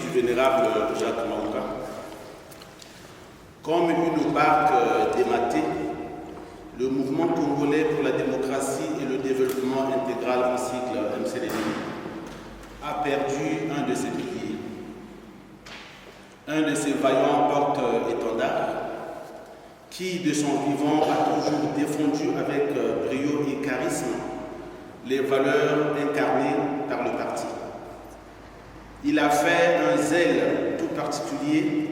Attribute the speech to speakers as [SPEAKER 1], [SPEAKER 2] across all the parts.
[SPEAKER 1] du vénérable Jacques Mauka. Comme une barque dématée, le mouvement congolais pour la démocratie et le développement intégral en cycle MCDD a perdu un de ses piliers, un de ses vaillants porte-étendards qui, de son vivant, a toujours défendu avec brio et charisme les valeurs incarnées par le parti. Il a fait un zèle tout particulier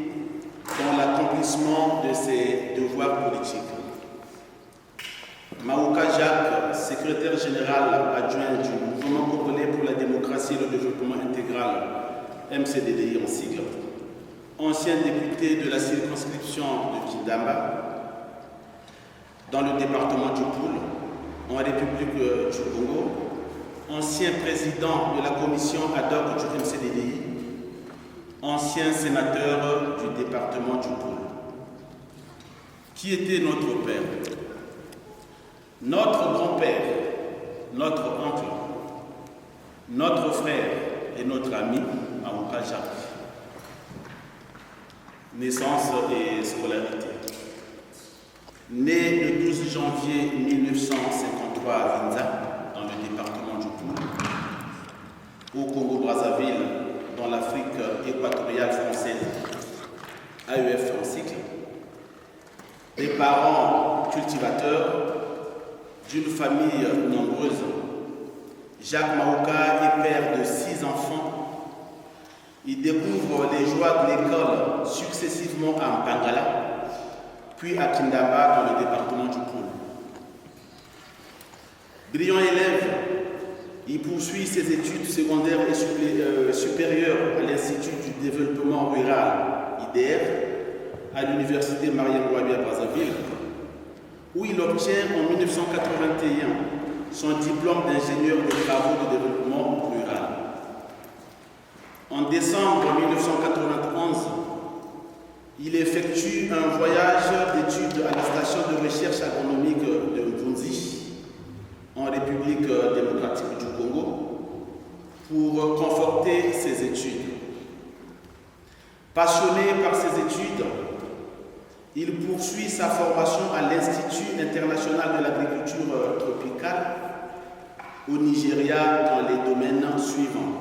[SPEAKER 1] dans l'accomplissement de ses devoirs politiques. Mauka Jacques, secrétaire général adjoint du Mouvement congolais pour la démocratie et le développement intégral, MCDDI en sigle, ancien député de la circonscription de Kindamba, dans le département du Poul, en République du Congo, ancien président de la commission ad hoc du MCDDI, ancien sénateur du département du Poul. Qui était notre père? Notre grand-père, notre oncle, notre frère et notre ami, Mauka Jacques. Naissance et scolarité. Né le 12 janvier 1953 à Vinza, dans le département du Poul, au Congo-Brazzaville, dans l'Afrique équatoriale française, AEF en cycle. Des parents cultivateurs, d'une famille nombreuse. Jacques Mauka est père de 6 enfants. Il découvre les joies de l'école successivement à Mpangala, puis à Kindamba dans le département du Poul. Brillant élève, il poursuit ses études secondaires et supérieures à l'Institut du développement rural, IDR, à l'Université Mariam-Rouabi à Brazzaville, où il obtient en 1981 son diplôme d'ingénieur de travaux de développement rural. En décembre 1991, il effectue un voyage d'études à la station de recherche agronomique de Mvunzi, en République démocratique du Congo, pour conforter ses études. Passionné par ses études, il poursuit sa formation à l'Institut international de l'agriculture tropicale au Nigeria dans les domaines suivants.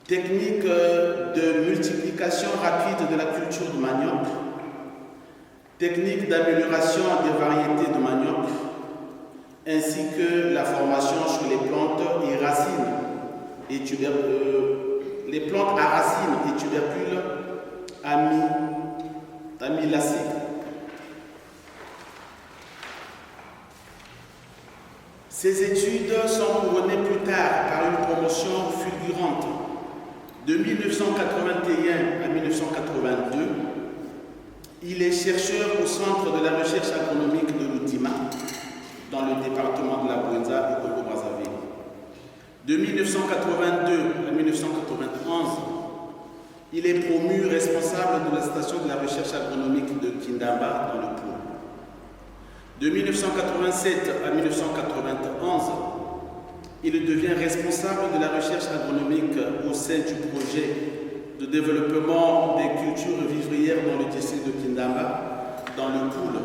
[SPEAKER 1] Technique de multiplication rapide de la culture de manioc, technique d'amélioration des variétés de manioc, ainsi que la formation sur les plantes et racines et les plantes à racines et tubercules amylacées. Ces études sont couronnées plus tard par une promotion fulgurante. De 1981 à 1982, il est chercheur au Centre de la recherche agronomique de l'Outima, dans le département de la Bouenza au Congo-Brazzaville. De 1982 à 1991, il est promu responsable de la station de la recherche agronomique de Kindamba dans le Poul. De 1987 à 1991, il devient responsable de la recherche agronomique au sein du projet de développement des cultures vivrières dans le district de Kindamba, dans le Poul,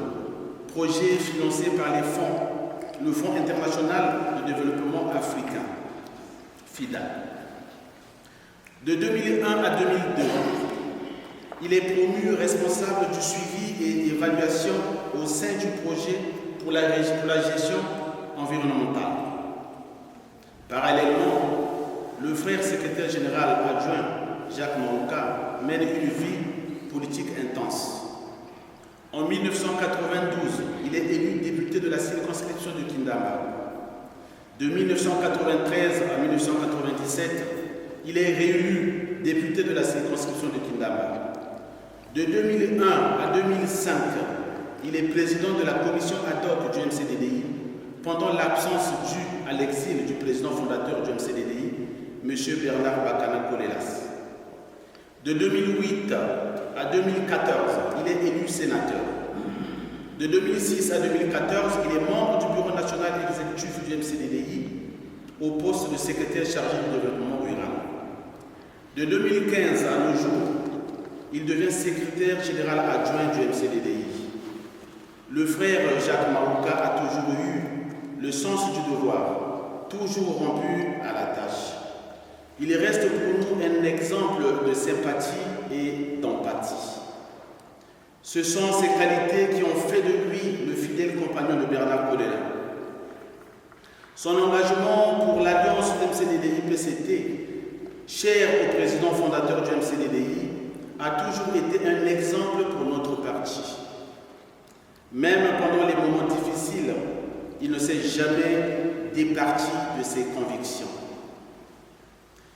[SPEAKER 1] projet financé par le Fonds international de développement africain, FIDA. De 2001 à 2002, il est promu responsable du suivi et évaluation au sein du projet pour la gestion environnementale. Parallèlement, le frère secrétaire général adjoint Jacques Mauka mène une vie politique intense. En 1992, il est élu député de la circonscription de Kindamba. De 1993 à 1997, il est réélu député de la circonscription de Kindamba. De 2001 à 2005, il est président de la commission ad hoc du MCDDI pendant l'absence due à l'exil du président fondateur du MCDDI, M. Bernard Bakana Kolelas. De 2008 à 2014, il est élu sénateur. De 2006 à 2014, il est membre du bureau national exécutif du MCDDI au poste de secrétaire chargé du développement rural. De 2015 à nos jours, il devient secrétaire général adjoint du MCDDI. Le frère Jacques Marouka a toujours eu le sens du devoir, toujours rompu à la tâche. Il reste pour nous un exemple de sympathie et d'empathie. Ce sont ces qualités qui ont fait de lui le fidèle compagnon de Bernard Kodela. Son engagement pour l'alliance MCDDI-PCT, cher au président fondateur du MCDDI, a toujours été un exemple pour notre parti. Même pendant les moments difficiles, il ne s'est jamais départi de ses convictions.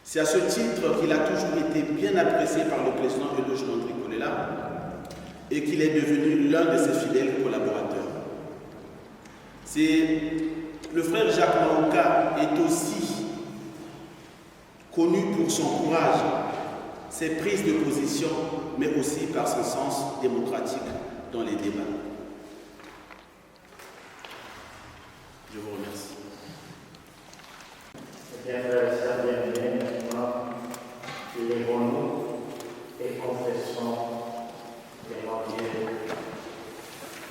[SPEAKER 1] C'est à ce titre qu'il a toujours été bien apprécié par le président Euloge Landry Kolela et qu'il est devenu l'un de ses fidèles collaborateurs. Le frère Jacques Marouka est aussi connu pour son courage, ses prises de position, mais aussi par son sens démocratique dans les débats. Je vous remercie.
[SPEAKER 2] Bien, maintenant, lèvons-nous et confessons devant Dieu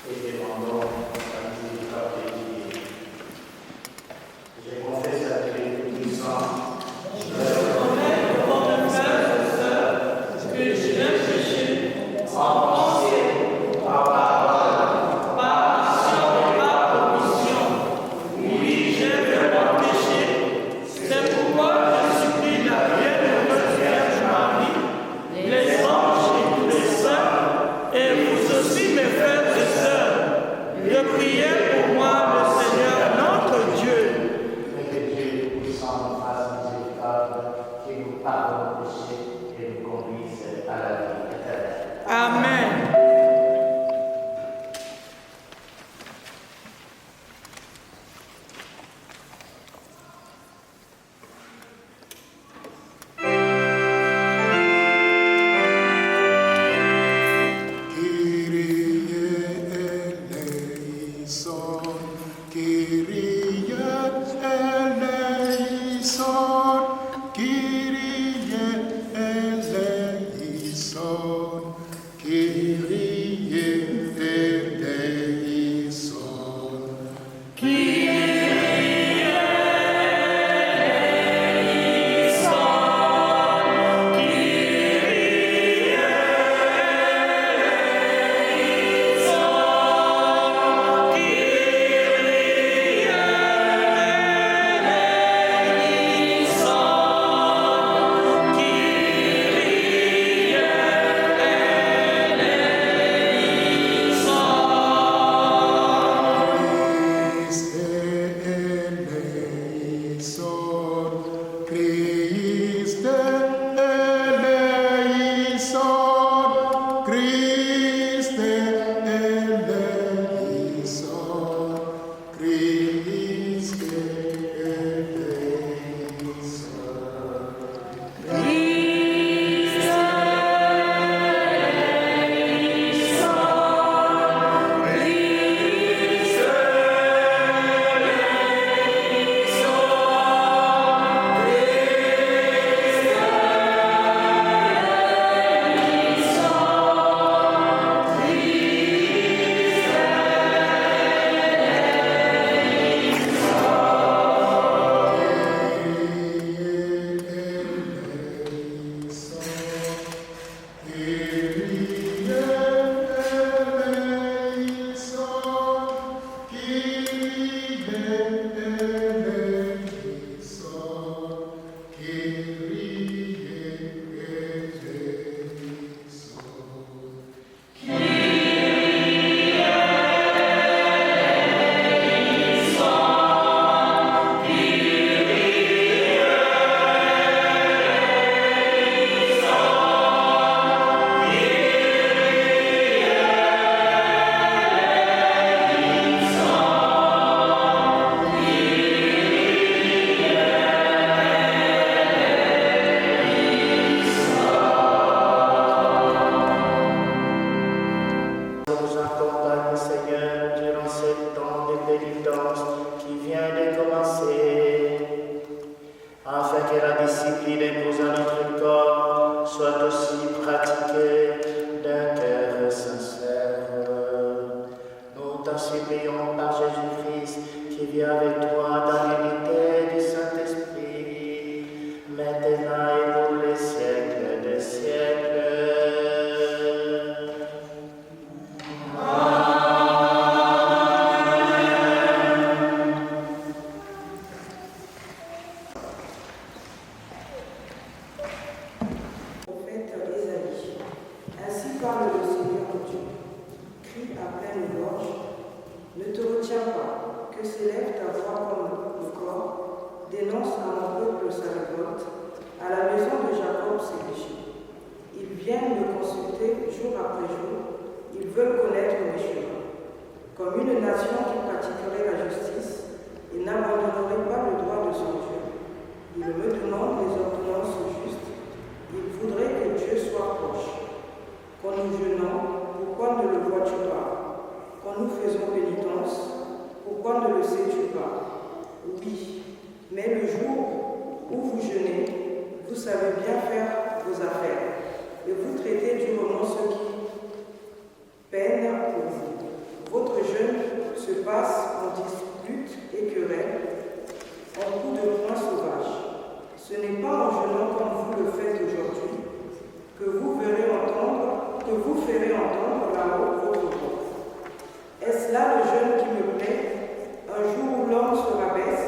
[SPEAKER 2] et demandons la miséricorde de Dieu. Je confesse à Dieu Tout-Puissant.
[SPEAKER 3] afin que la discipline impose à notre corps
[SPEAKER 2] vit avec toi dans l'unité du Saint-Esprit, maintenant et pour les siècles des siècles.
[SPEAKER 3] Prophète Ésaïe. Ainsi parle le Seigneur Dieu. Crie à pleine gorge. Ne te retiens pas, que s'élève ta voix comme le corps, dénonce à mon peuple sa révolte, à la maison de Jacob ses péchés. Ils viennent me consulter jour après jour, ils veulent connaître mes chemins. Comme une nation qui pratiquerait la justice et n'abandonnerait pas le droit de son Dieu. Ils me demandent les ordonnances justes, ils voudraient que Dieu soit proche. Quand nous jeûnons, pourquoi ne le vois-tu pas? Quand nous faisons pénitence, pourquoi ne le sais-tu pas? Oui, mais le jour où vous jeûnez, vous savez bien faire vos affaires, et vous traitez durement ceux qui peinent pour vous. Votre jeûne se passe en disputes et querelles, en coups de poing sauvages. Ce n'est pas en jeûnant comme vous le faites aujourd'hui que vous ferez entendre là-haut votre voix. Est-ce là le jeûne qui me plaît, un jour où l'homme se rabaisse?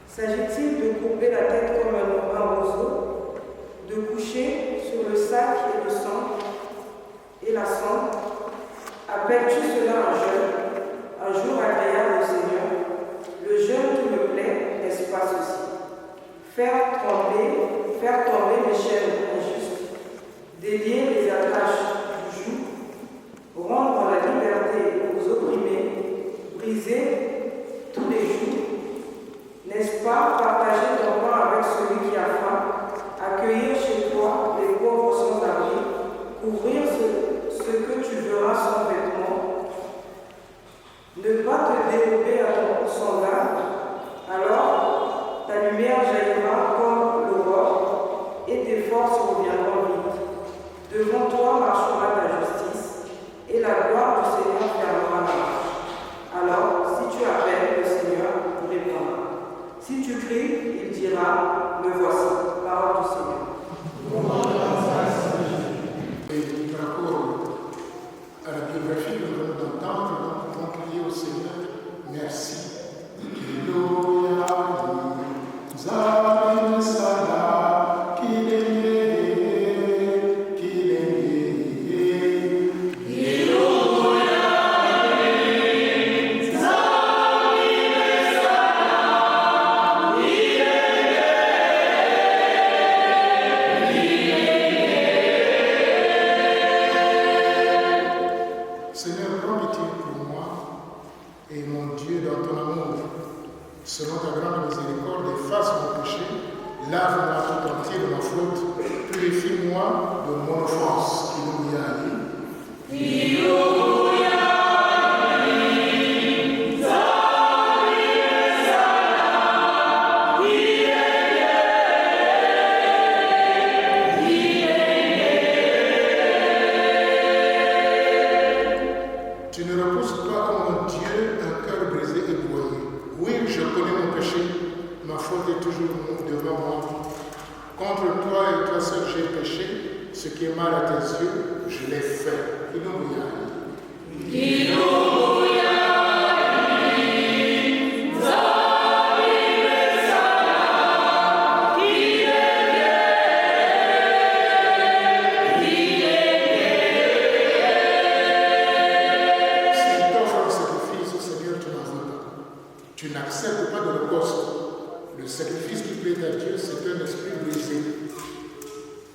[SPEAKER 3] S'agit-il de courber la tête comme un roseau, de coucher sur le sac et le sang et la cendre? Appelles-tu cela un jour agréable au Seigneur? Le jeûne qui me plaît, n'est-ce pas ceci? Faire tomber les chaînes injustes, délier les attaches du joug, rendre la liberté aux opprimés, briser tous les jougs. N'est-ce pas partager ton pain avec celui qui a faim, accueillir chez toi les pauvres sans abri, couvrir ce que tu verras sans vêtements, ne pas te dérober à ton semblable, alors ta lumière jaillira comme l'aurore et tes forces reviendront vite. Devant toi marchera ta justice et la gloire du Seigneur fermera la marche. Alors, si tu appelles, le Seigneur répondra. Si tu cries, il dira, me voici. Parole du Seigneur.
[SPEAKER 4] Et par rapport à la biographie que nous venons d'entendre, nous pouvons crier au Seigneur, merci. Alléluia, Zalin Sada, Seigneur, grand est-il pour moi, et mon Dieu, dans ton amour, selon ta grande miséricorde, efface mon péché, lave-moi tout entier de ma faute, purifie-moi de mon offense. Alléluia. Tu ne repousses pas, ô mon Dieu, un cœur brisé et broyé. Oui, je connais mon péché, ma faute est toujours devant moi. Contre toi et toi seul j'ai péché, ce qui est mal à tes yeux, je l'ai fait. Alléluia. Tu n'acceptes pas d'holocauste. Le sacrifice qui plaît à Dieu, c'est un esprit brisé.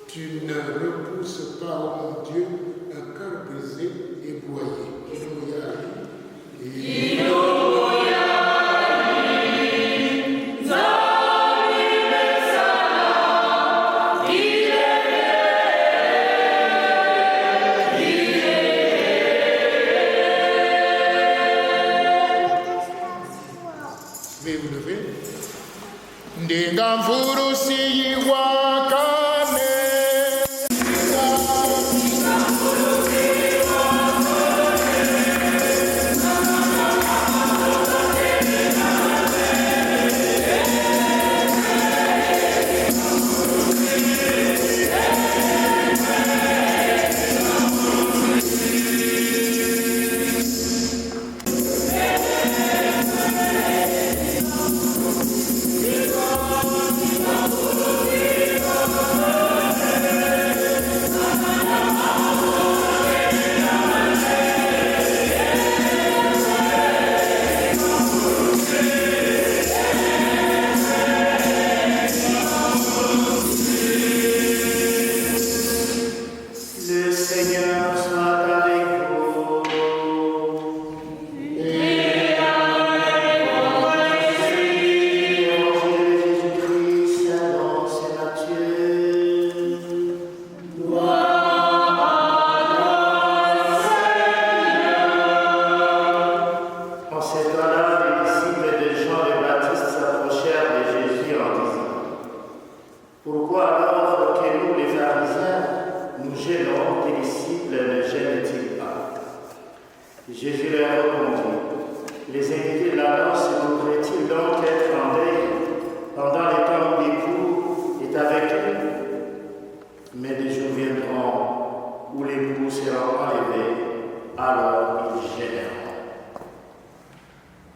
[SPEAKER 4] Tu ne repousses pas, ô mon Dieu, un cœur brisé et broyé. Alléluia. Veuillez vous lever. Ndengamvuru siyiwakane.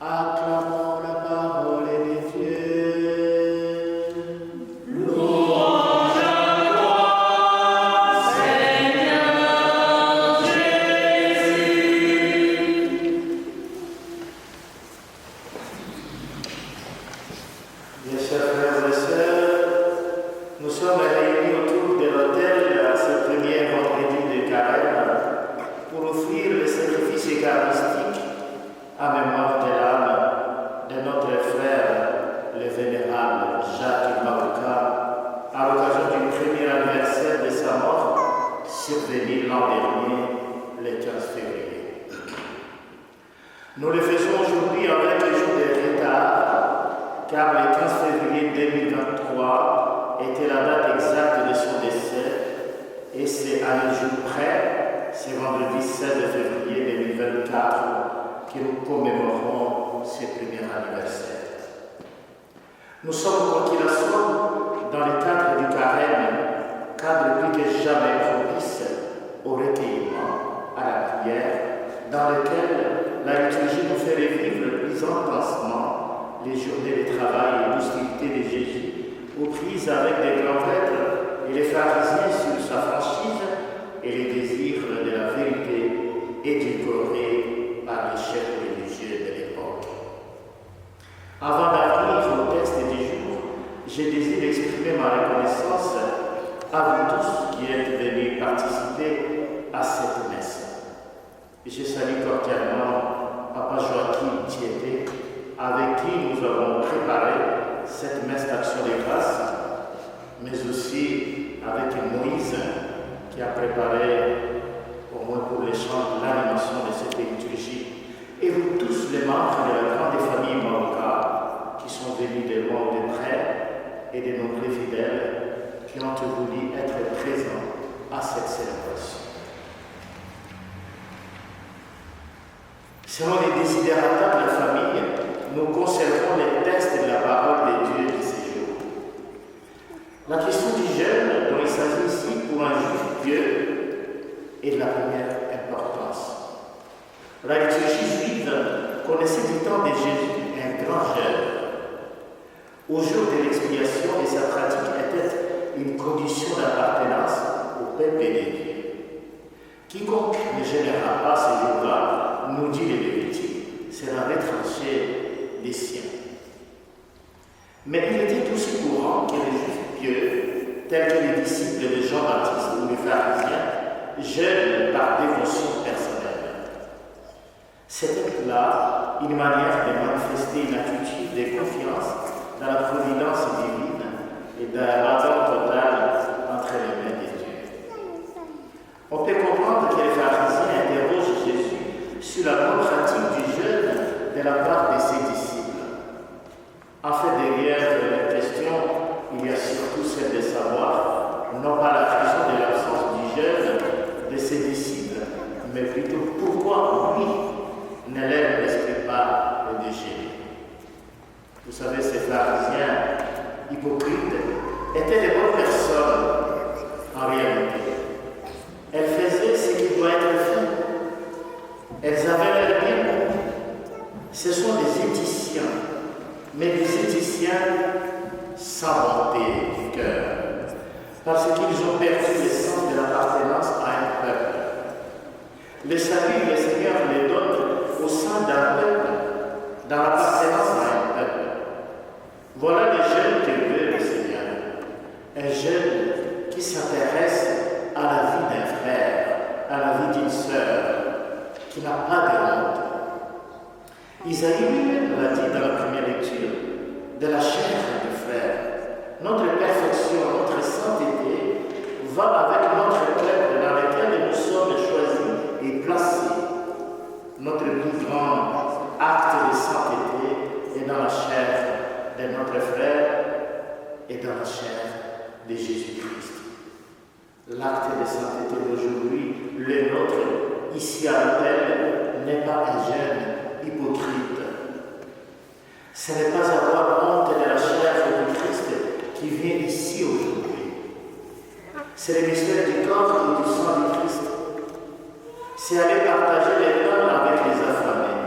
[SPEAKER 2] Acclamons la parole de Dieu. Bien chers frères et sœurs, nous sommes réunis autour de l'autel à ce premier vendredi de Carême pour offrir le sacrifice eucharistique à mémoire de l'âme de notre frère, le vénérable Jacques Mauka, à l'occasion du premier anniversaire de sa mort, survenu l'an dernier, le 15 février. Nous le faisons aujourd'hui avec le jour de retard, car le 15 février 2023 était la date exacte de son décès, et c'est à un jour près, c'est vendredi 16 février 2024, que nous commémorons ce premier anniversaire. Nous sommes, quoi qu'il en soit, dans le cadre du carême, cadre plus que jamais propice au recueillement, à la prière, dans lequel la liturgie nous fait revivre plus intensement les journées de travail et d'hostilité de Jésus, aux prises avec des grands prêtres et les pharisiens sur sa franchise et les désirs de la vérité édulcorés par les chefs religieux de l'époque. Avant d'arriver au texte du jour, je désire exprimer ma reconnaissance à vous tous qui êtes venus participer à cette messe. Je salue cordialement Papa Joachim Thiété, avec qui nous avons préparé cette messe d'action de grâce, mais aussi avec Moïse, qui a préparé, au moins pour les chants, l'animation de cette liturgie, et vous tous les membres de la grande famille Mauka, qui sont venus de loin ou de près, et de nombreux fidèles qui ont voulu être présents à cette célébration. Selon les désidérata de la famille, nous conservons les textes de la parole de Dieu de ces jours. La question du jeûne, dont il s'agit ici pour un juif pieux, est de la première importance. La liturgie juive connaissait du temps de Jésus un grand jeûne. Au jour de l'expiation, et sa pratique était une condition d'appartenance au peuple de Dieu. Quiconque ne gênera pas ce jour-là, nous dit le Lévitique, sera retranché des siens. Mais il était aussi courant que les juifs pieux, tels que les disciples de Jean-Baptiste ou les pharisiens, jeûnent par dévotion personnelle. C'était là une manière de manifester une attitude de confiance dans la providence divine et d'un abandon total entre les mains de Dieu. On peut comprendre que les pharisiens interrogent Jésus sur la bonne pratique du jeûne de la part de ses disciples. En fait, derrière la question, il y a surtout celle de savoir, non pas la raison de l'absence du jeûne de ses disciples, mais plutôt pourquoi lui ne leur prescrit pas le déjeuner. Vous savez, ces pharisiens hypocrites étaient des bonnes personnes en réalité. Elles faisaient ce qui doit être fait. Elles avaient leur bien. Ce sont des éthiciens, mais des éthiciens sans bonté du cœur, parce qu'ils ont perdu le sens de l'appartenance à un peuple. Le salut, le Seigneur les donne au sein d'un peuple, dans l'appartenance à un peuple. Voilà le jeûne que veut le Seigneur. Un jeûne qui s'intéresse à la vie d'un frère, à la vie d'une sœur, qui n'a pas de honte. Isaïe lui-même l'a dit dans la première lecture, de la chair du frère. Notre perfection, notre sainteté va avec notre peuple dans lequel nous sommes choisis et placés. Notre plus grand acte de sainteté est dans la chair de notre frère et dans la chair de Jésus-Christ. L'acte de sainteté d'aujourd'hui, le nôtre, ici à l'autel, n'est pas un jeûne hypocrite. Ce n'est pas avoir honte de la chair du Christ qui vient ici aujourd'hui. C'est le mystère du corps et du sang du Christ. C'est aller partager les pains avec les affamés.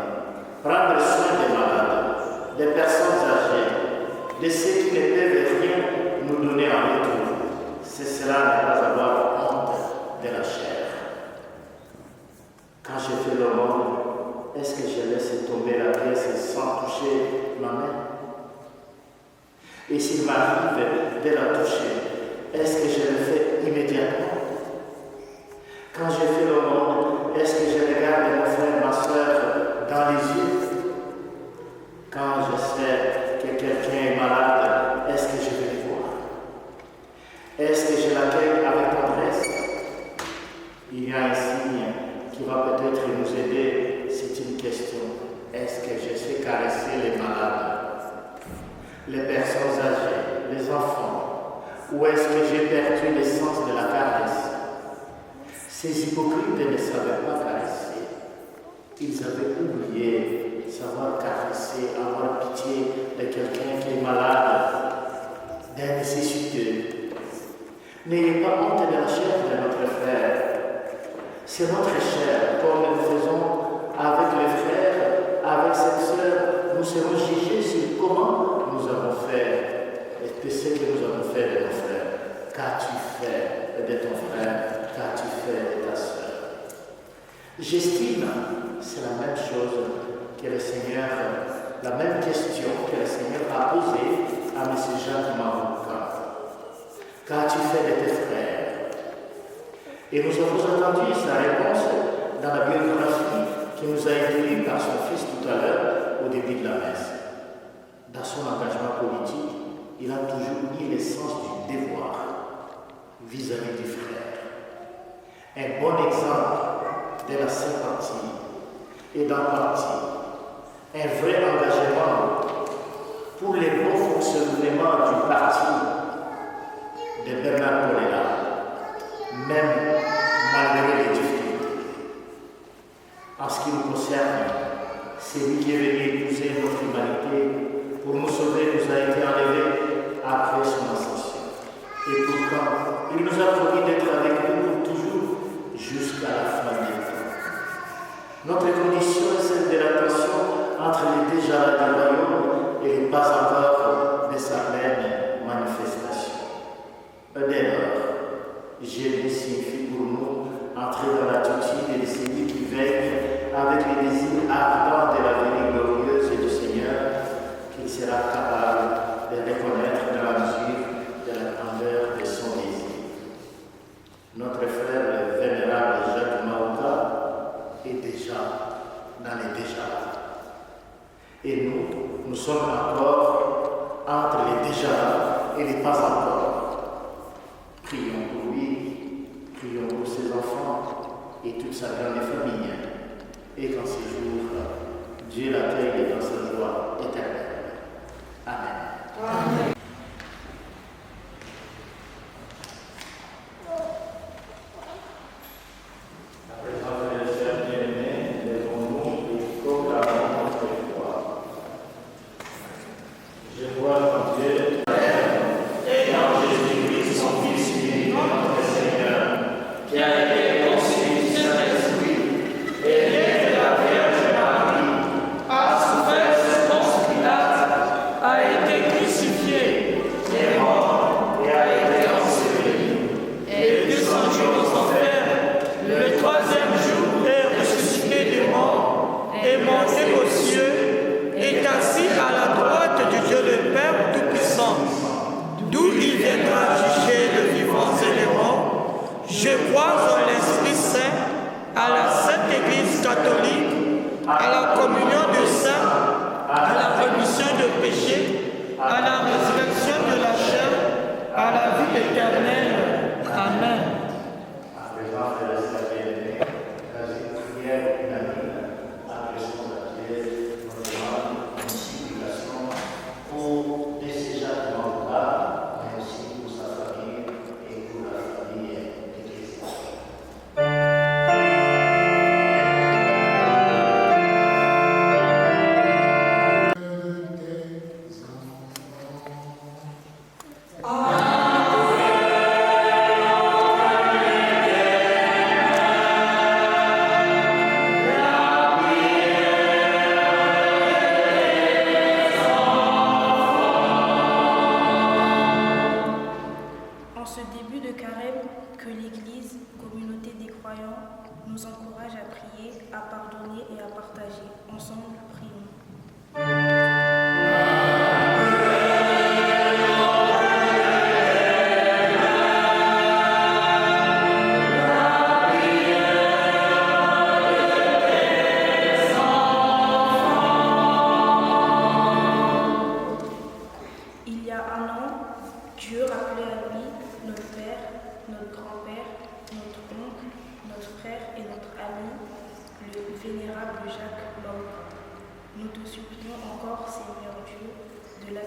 [SPEAKER 2] prendre soin des malades, des personnes âgées, de ceux qui ne peuvent rien nous donner en retour. C'est cela ne pas avoir honte de la chair. Quand je fais le monde, est-ce que je laisse tomber la pièce sans toucher ma main? Et s'il m'arrive de la toucher, est-ce que je le fais immédiatement? Quand je fais le monde, est-ce que je regarde mon frère, ma soeur dans les yeux? Quand je sais que quelqu'un est malade, est-ce que je vais le voir? Est-ce que je l'accueille avec tendresse? Il y a un signe qui va peut-être nous aider, c'est une question. Est-ce que je sais caresser les malades, les personnes âgées, les enfants? Ou est-ce que j'ai perdu le sens de la caresse? Ces hypocrites ne savaient pas caresser. Ils avaient oublié savoir caresser, avoir pitié de quelqu'un qui est malade, d'un nécessiteux. N'ayez pas honte de la chair de notre frère. C'est notre chair, comme nous faisons avec les frères, avec cette sœur. Nous serons jugés sur comment nous avons fait et de ce que nous avons fait de nos frères. Qu'as-tu fait de ton frère? Qu'as-tu fait de ta sœur? J'estime, c'est la même chose que le Seigneur, la même question que le Seigneur a posée à M. Jacques Marouka. Qu'as-tu fait de tes frères? Et nous avons entendu sa réponse dans la biographie qui nous a été lue par son fils tout à l'heure au début de la messe. Dans son engagement politique, il a toujours mis le sens du devoir vis-à-vis du frère. Un bon exemple de la sympathie et d'empathie. Un vrai engagement pour les bons fonctionnements du parti de Bernard Colella, même malgré les difficultés. En ce qui nous concerne, c'est lui qui est venu épouser notre humanité pour nous sauver, nous a été enlevé après son ascension. Et pourtant, il nous a promis d'être avec nous toujours jusqu'à la fin des temps. Notre condition est celle de la tension entre les déjà là du royaume et les pas encore de sa pleine manifestation. Dès lors, Jésus signifie pour nous entrer dans l'attitude de celui qui veille avec les désirs ardents de la venue glorieuse du Seigneur, qu'il sera capable de reconnaître dans la mesure de la grandeur de son désir. Notre frère le vénérable Jacques Marouka est déjà dans les déjà. Et nous sommes encore entre les déjà et les pas encore. Prions pour lui, prions pour ses enfants et toute sa grande famille. Et qu'en ces jours, Dieu l'accueille dans sa joie éternelle. Amen. Amen.
[SPEAKER 5] A souffert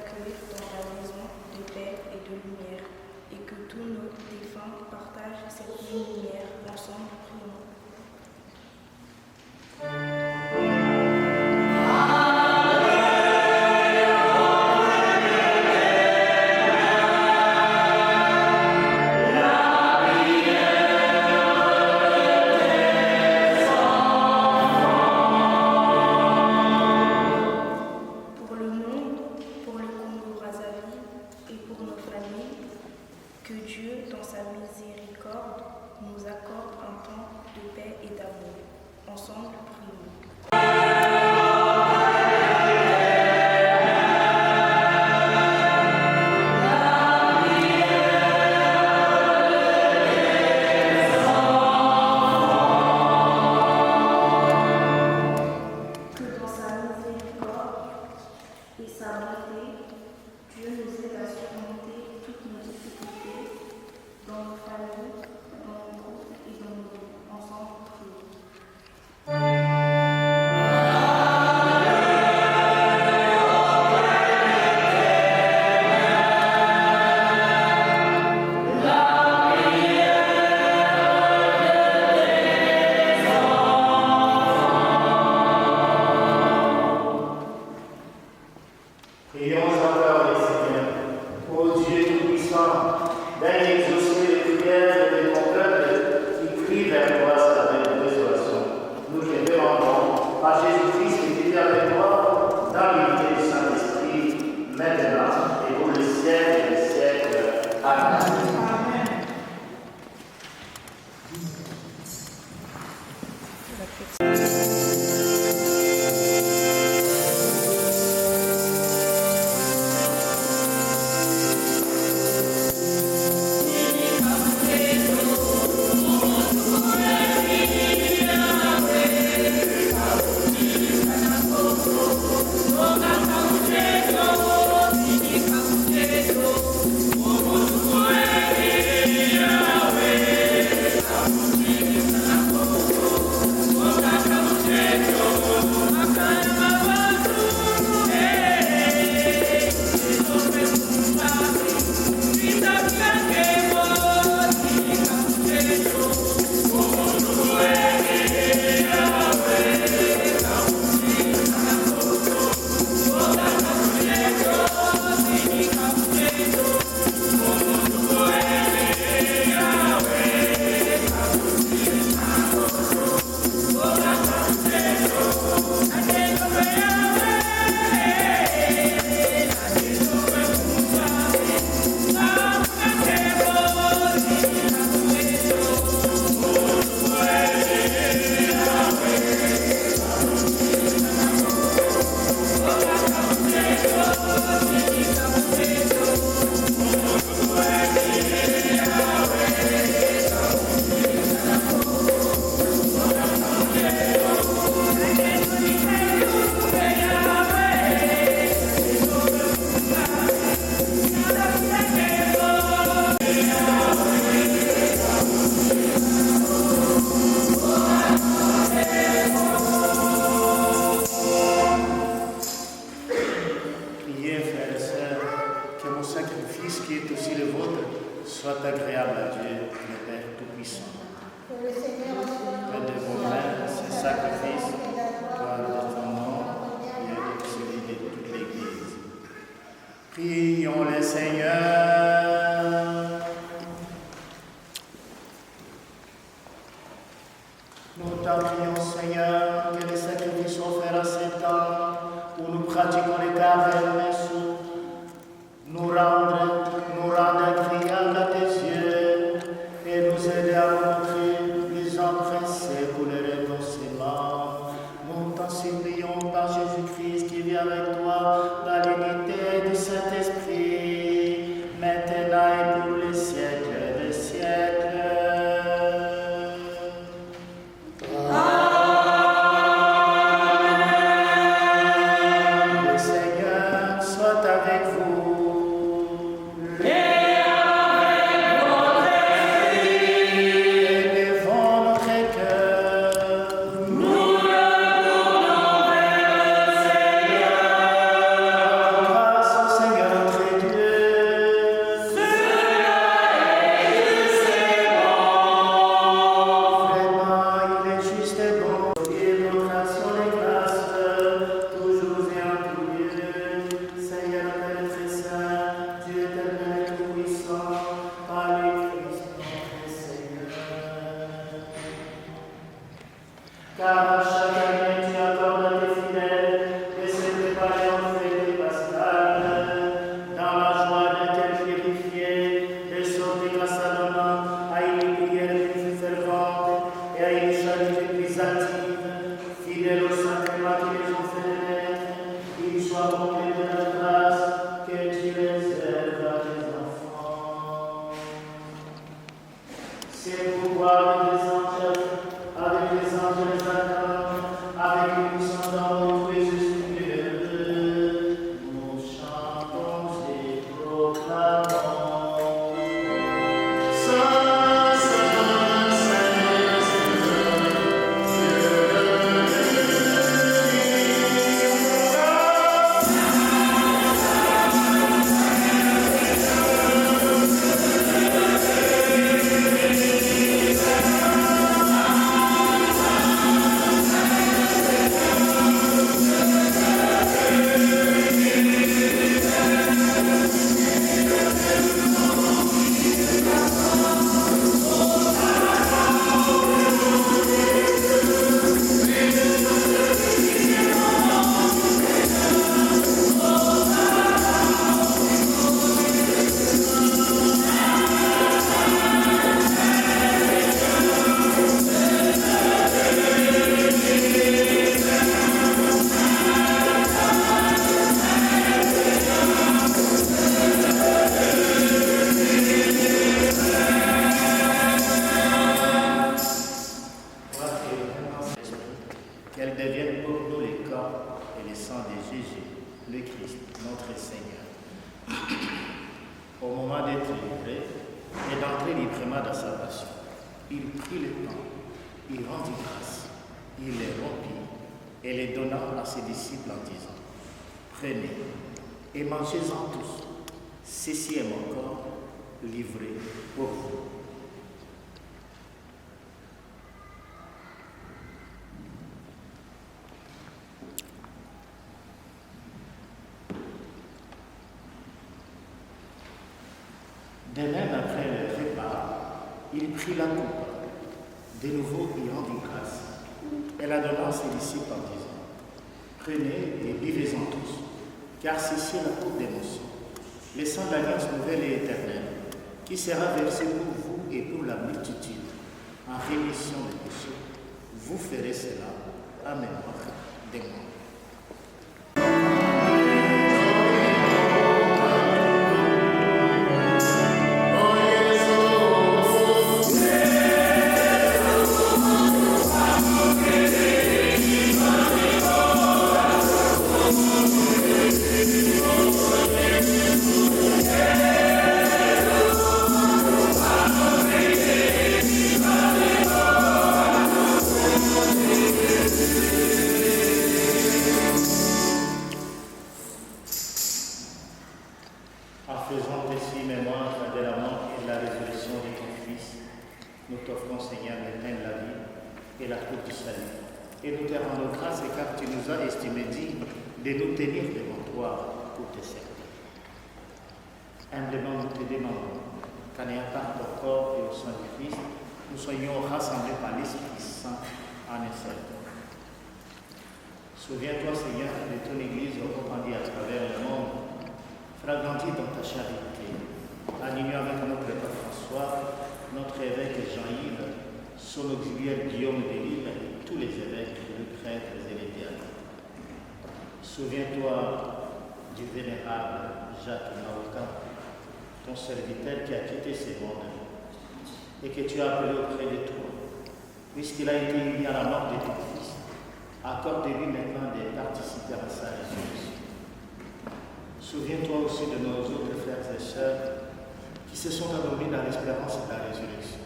[SPEAKER 5] accueille dans ta maison de paix et de lumière, et que tous nos défunts partagent cette même lumière. Ensemble, prions. Que Dieu, dans sa miséricorde, nous accorde un temps de paix et d'amour. Ensemble, prions. Que dans sa miséricorde et sa bonté, Dieu nous aide à surmonter toutes nos difficultés dans nos familles, dans nos groupes et dans nos vies. Ensemble, prions.
[SPEAKER 2] Prions encore les Seigneurs. Ô Dieu Tout-Puissant, daigne exaucer les prières de ton peuple qui crie vers toi avec désolation. Nous te demandons, par Jésus-Christ qui vit avec toi, dans l'unité du Saint-Esprit, maintenant et pour les siècles des siècles. Amen. Prions le Seigneur. Nous t'en prions, Seigneur, que les sacrifices offerts à cet temps où nous pratiquons les carêmes nous rendent agréables à tes yeux et nous aider à montrer les empressés pour le renoncement. Nous t'en supplions par Jésus-Christ qui vit avec toi dans l'unité du Saint-Esprit, maintenant et pour les siècles des siècles. Seigneur. Jésus-Christ, notre Seigneur, au moment d'être livré et d'entrer librement dans sa passion, il prit le pain, il rendit grâce, il les rompit et les donna à ses disciples en disant, prenez et mangez-en tous, ceci est mon corps livré pour vous. De même, après le repas, il prit la coupe. De nouveau, il rendit grâce. Elle la donna à ses disciples en disant, prenez et buvez-en tous, car ceci est la coupe des mon sang, le sang de l'alliance nouvelle et éternelle, qui sera versé pour vous et pour la multitude, en rémission des péchés. Vous ferez cela à mémoire de moi. Humblement nous te demandons qu'en ayant part au corps et au sang du Christ, nous soyons rassemblés par l'Esprit Saint en un seul corps. Souviens-toi, Seigneur, de ton Église répandue à travers le monde, fragmentée dans ta charité, en union avec notre Père François, notre évêque Jean-Yves, son auxiliaire Guillaume de Lille et tous les évêques, les prêtres et les diacres. Souviens-toi du vénérable Jacques Maouka, ton serviteur qui a quitté ce monde et que tu as appelé auprès de toi, puisqu'il a été uni à la mort de ton Fils. Accorde-lui maintenant de participer à sa résurrection. Souviens-toi aussi de nos autres frères et sœurs qui se sont endormis dans l'espérance de la résurrection.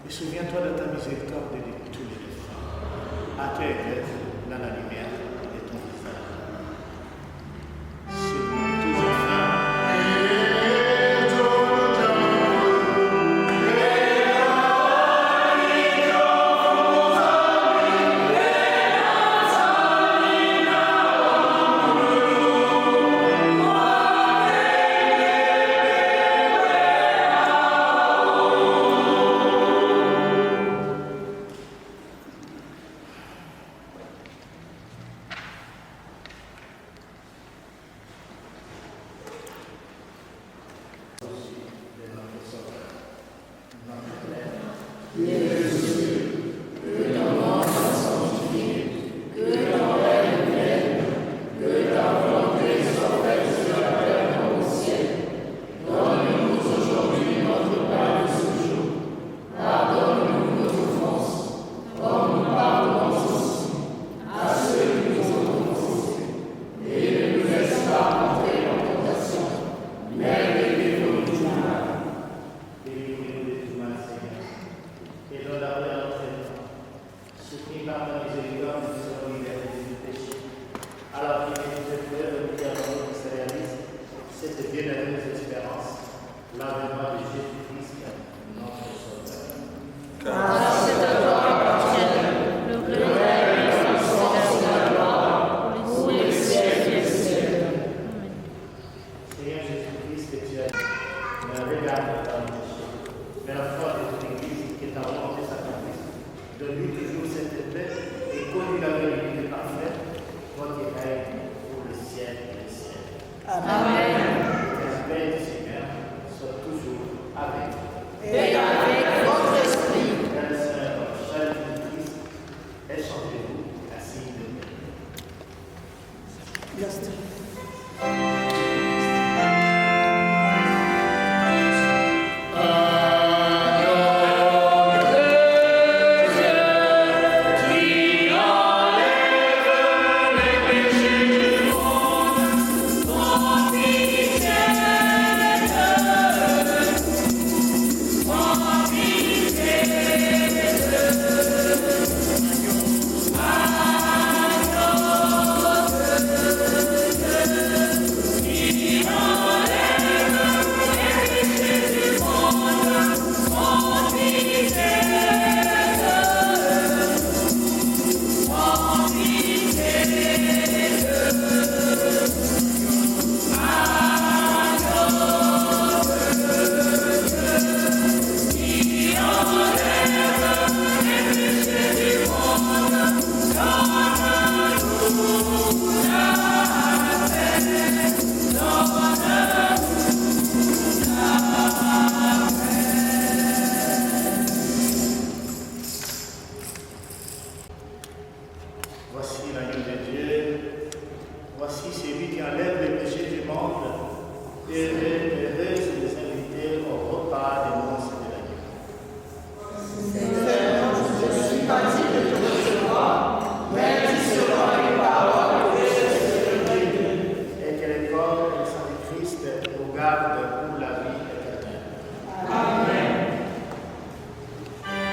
[SPEAKER 2] Et souviens-toi de ta miséricorde et de tous les défunts. Accueille-les dans la lumière de ton visage. C'est nous tous enfin. monde, heureuse de les inviter au repas des noces de l'agneau.
[SPEAKER 6] Seigneur, je suis partie de te recevoir, mais tu seras les paroles que je serai.
[SPEAKER 2] Et que le corps et le sang de Christ nous gardent pour la vie éternelle.
[SPEAKER 6] Amen.
[SPEAKER 2] Amen.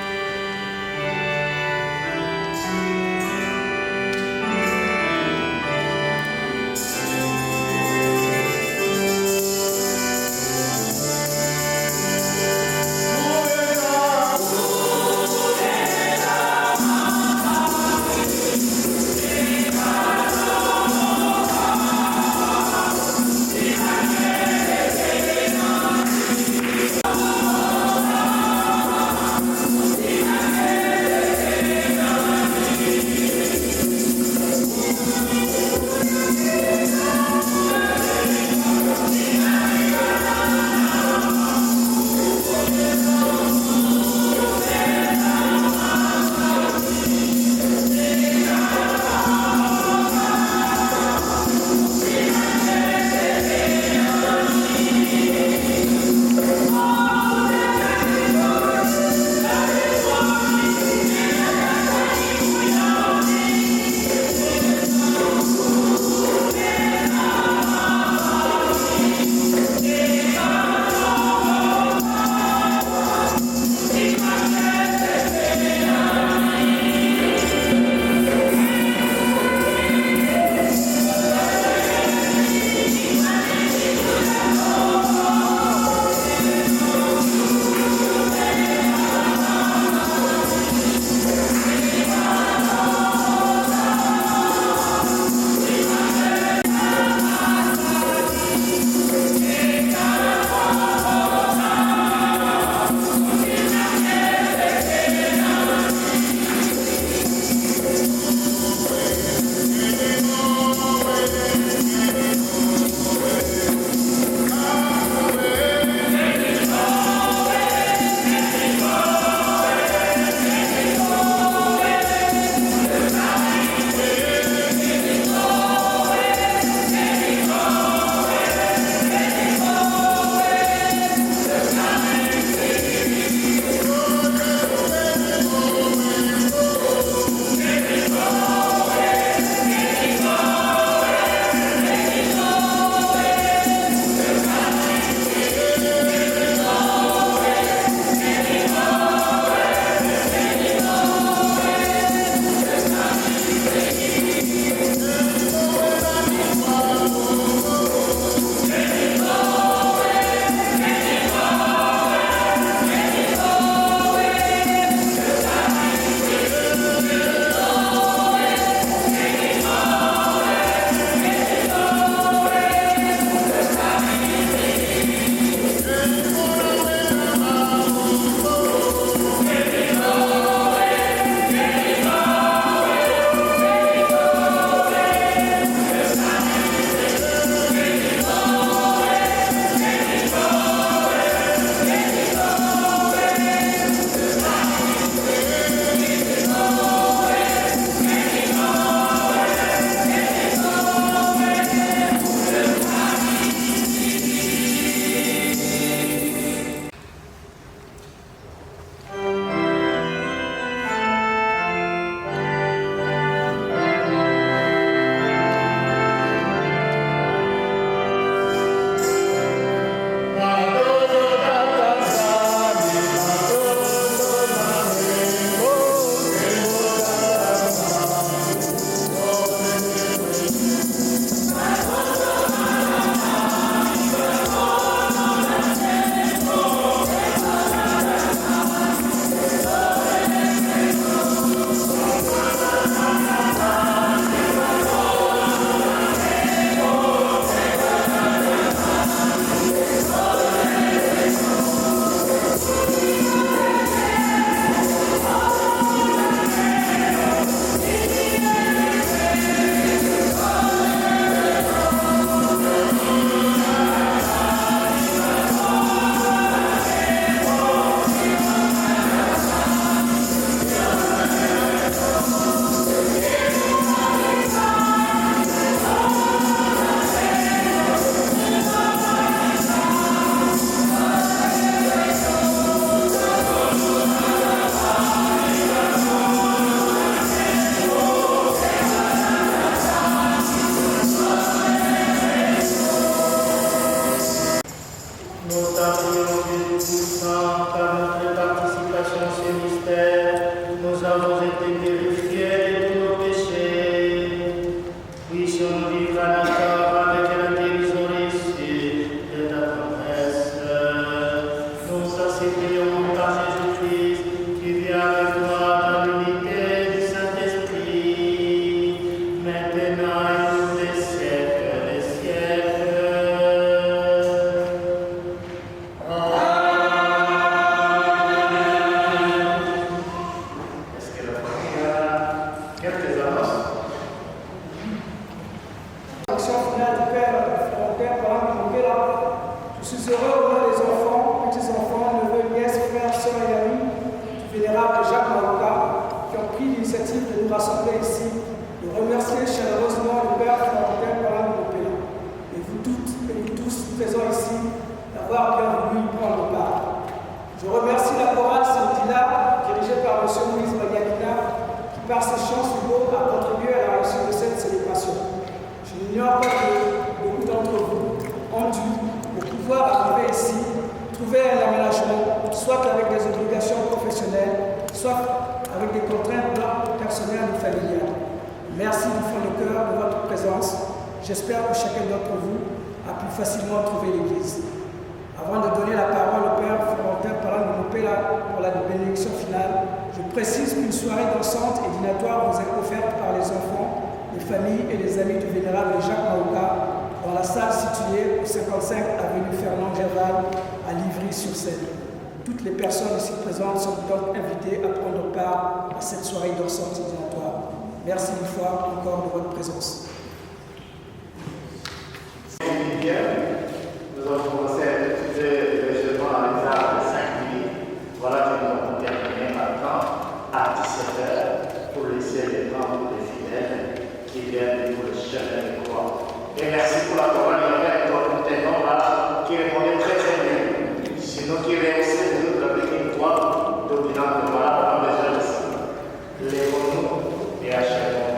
[SPEAKER 7] suis heureux au nom des enfants, petits-enfants, neveux, nièces, frères, sœurs et amis du vénérable Jacques Maouka qui ont pris l'initiative de nous rassembler ici, de remercier chaleureusement le Père Florentin Palang Mopela et vous toutes et vous tous présents ici d'avoir bien voulu y prendre part. Je remercie la chorale Saint-Dila, dirigée par M. Moïse Badiakina, qui par ses chants beaux a contribué à la réussite de cette célébration. Je n'ignore pas que beaucoup d'entre vous ont dû, pour pouvoir arriver ici, trouver un aménagement, soit avec des obligations professionnelles, soit avec des contraintes personnelles ou familiales. Merci du fond du cœur de votre présence. J'espère que chacun d'entre vous a pu facilement trouver l'église. Avant de donner la parole au Père Florentin Palang Mopela pour la bénédiction finale, je précise qu'une soirée dansante et dînatoire vous est offerte par les enfants, les familles et les amis du vénérable Jacques Maouka dans la salle située au 55 avenue Fernand Gerval à Livry-sur-Seine. Toutes les personnes ici présentes sont donc invitées à prendre part à cette soirée dansante et dînatoire. Merci une fois encore de votre présence.
[SPEAKER 2] Nous avons commencé à étudier légèrement les arts de 5 minutes. Voilà que nous avons terminé maintenant à 17h pour laisser les temps des fidèles qui viennent pour le chemin de croix. Et merci pour la parole. Il y avait un ténor là qui répondait très très bien. Sinon, qui réussissait de nous avec une voix dominante. Voilà, on a besoin de ça. Lèvons-nous et achèvons.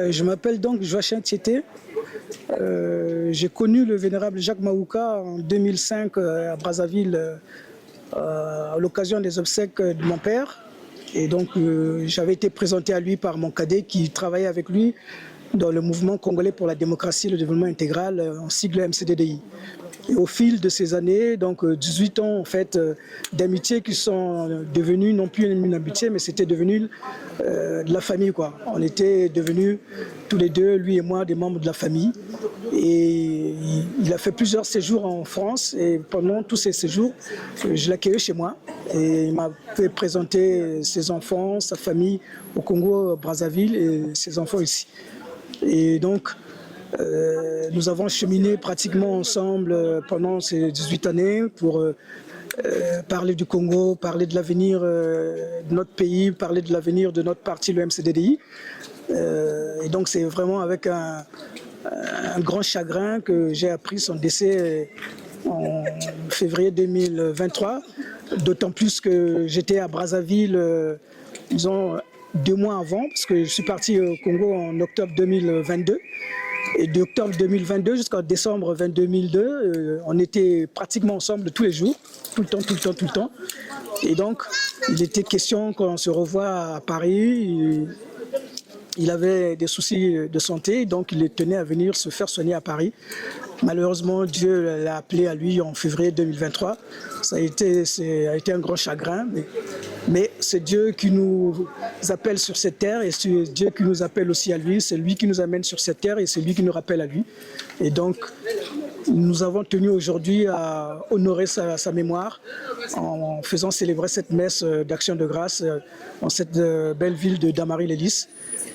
[SPEAKER 8] Je m'appelle donc Joachim Tieté. J'ai connu le vénérable Jacques Maouka en 2005 à Brazzaville à l'occasion des obsèques de mon père. Et donc j'avais été présenté à lui par mon cadet qui travaillait avec lui dans le mouvement congolais pour la démocratie et le développement intégral, en sigle MCDDI. Et au fil de ces années, donc 18 ans en fait, d'amitié qui sont devenus non plus une amitié, mais c'était devenu de la famille, quoi. On était devenus tous les deux, lui et moi, des membres de la famille. Et il a fait plusieurs séjours en France et pendant tous ces séjours, je l'accueillais chez moi. Et il m'a fait présenter ses enfants, sa famille au Congo, Brazzaville et ses enfants ici. Et donc, nous avons cheminé pratiquement ensemble pendant ces 18 années pour parler du Congo, parler de l'avenir de notre pays, parler de l'avenir de notre parti, le MCDDI. Et donc c'est vraiment avec un grand chagrin que j'ai appris son décès en février 2023, d'autant plus que j'étais à Brazzaville, disons, 2 mois avant, parce que je suis parti au Congo en octobre 2022. Et d'octobre 2022 jusqu'en décembre 2002, on était pratiquement ensemble tous les jours, tout le temps. Et donc, il était question qu'on se revoie à Paris. Il avait des soucis de santé, donc il tenait à venir se faire soigner à Paris. Malheureusement, Dieu l'a appelé à lui en février 2023. Ça a été un grand chagrin, mais c'est Dieu qui nous appelle sur cette terre et c'est Dieu qui nous appelle aussi à lui. C'est lui qui nous amène sur cette terre et c'est lui qui nous rappelle à lui. Et donc, nous avons tenu aujourd'hui à honorer sa mémoire en faisant célébrer cette messe d'action de grâce dans cette belle ville de Damary-les-Lys,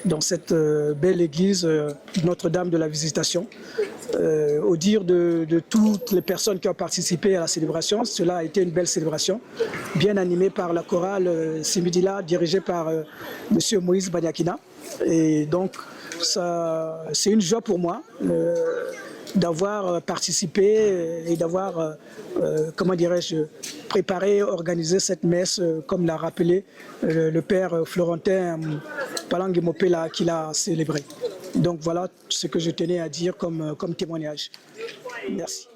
[SPEAKER 8] dans cette belle église Notre-Dame de la Visitation. Au dire de toutes les personnes qui ont participé à la célébration, cela a été une belle célébration, bien animée par la chorale Simidila, dirigée par M. Moïse Badiakina. Et donc, c'est une joie pour moi d'avoir participé et d'avoir, comment dirais-je, préparé, organisé cette messe, comme l'a rappelé le père Florentin Palang Mopela qui l'a célébré. Donc voilà ce que je tenais à dire comme témoignage. Merci.